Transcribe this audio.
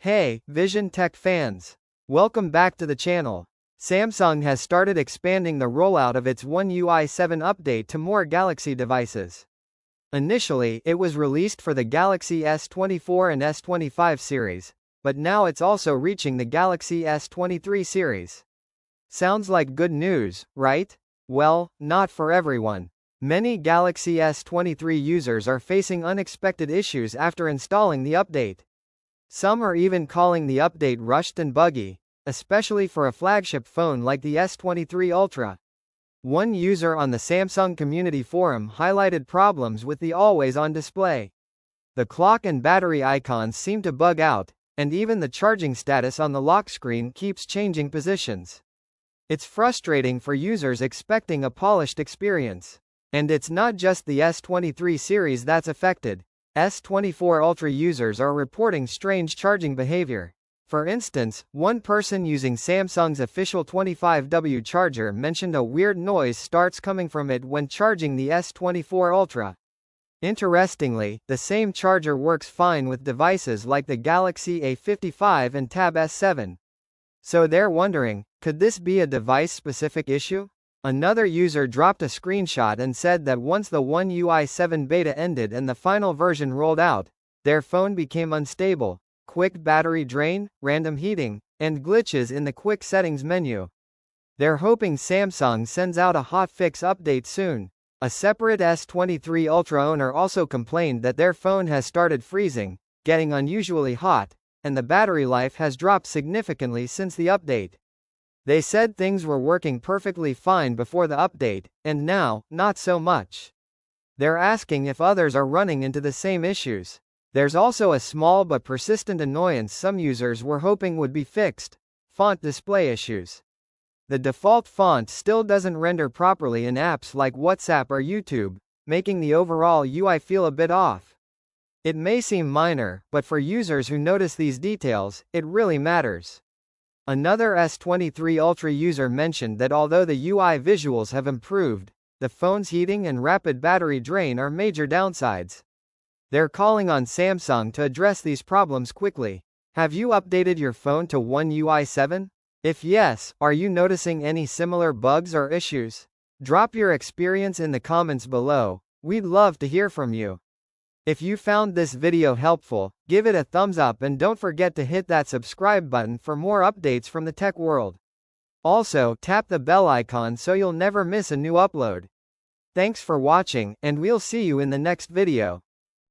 Hey, Vision Tech fans! Welcome back to the channel. Samsung has started expanding the rollout of its One UI 7 update to more Galaxy devices. Initially, it was released for the Galaxy S24 and S25 series, but now it's also reaching the Galaxy S23 series. Sounds like good news, right? Well, not for everyone. Many Galaxy S23 users are facing unexpected issues after installing the update. Some are even calling the update rushed and buggy, especially for a flagship phone like the S23 Ultra. One user on the Samsung community forum highlighted problems with the always-on display. The clock and battery icons seem to bug out, and even the charging status on the lock screen keeps changing positions. It's frustrating for users expecting a polished experience. And it's not just the S23 series that's affected. S24 Ultra users are reporting strange charging behavior. For instance, one person using Samsung's official 25W charger mentioned a weird noise starts coming from it when charging the S24 Ultra. Interestingly, the same charger works fine with devices like the Galaxy A55 and Tab S7. So they're wondering, could this be a device-specific issue? Another user dropped a screenshot and said that once the One UI 7 beta ended and the final version rolled out, their phone became unstable, quick battery drain, random heating, and glitches in the quick settings menu. They're hoping Samsung sends out a hotfix update soon. A separate S23 Ultra owner also complained that their phone has started freezing, getting unusually hot, and the battery life has dropped significantly since the update. They said things were working perfectly fine before the update, and now, not so much. They're asking if others are running into the same issues. There's also a small but persistent annoyance some users were hoping would be fixed: font display issues. The default font still doesn't render properly in apps like WhatsApp or YouTube, making the overall UI feel a bit off. It may seem minor, but for users who notice these details, it really matters. Another S23 Ultra user mentioned that although the UI visuals have improved, the phone's heating and rapid battery drain are major downsides. They're calling on Samsung to address these problems quickly. Have you updated your phone to One UI 7? If yes, are you noticing any similar bugs or issues? Drop your experience in the comments below. We'd love to hear from you. If you found this video helpful, give it a thumbs up and don't forget to hit that subscribe button for more updates from the tech world. Also, tap the bell icon so you'll never miss a new upload. Thanks for watching, and we'll see you in the next video.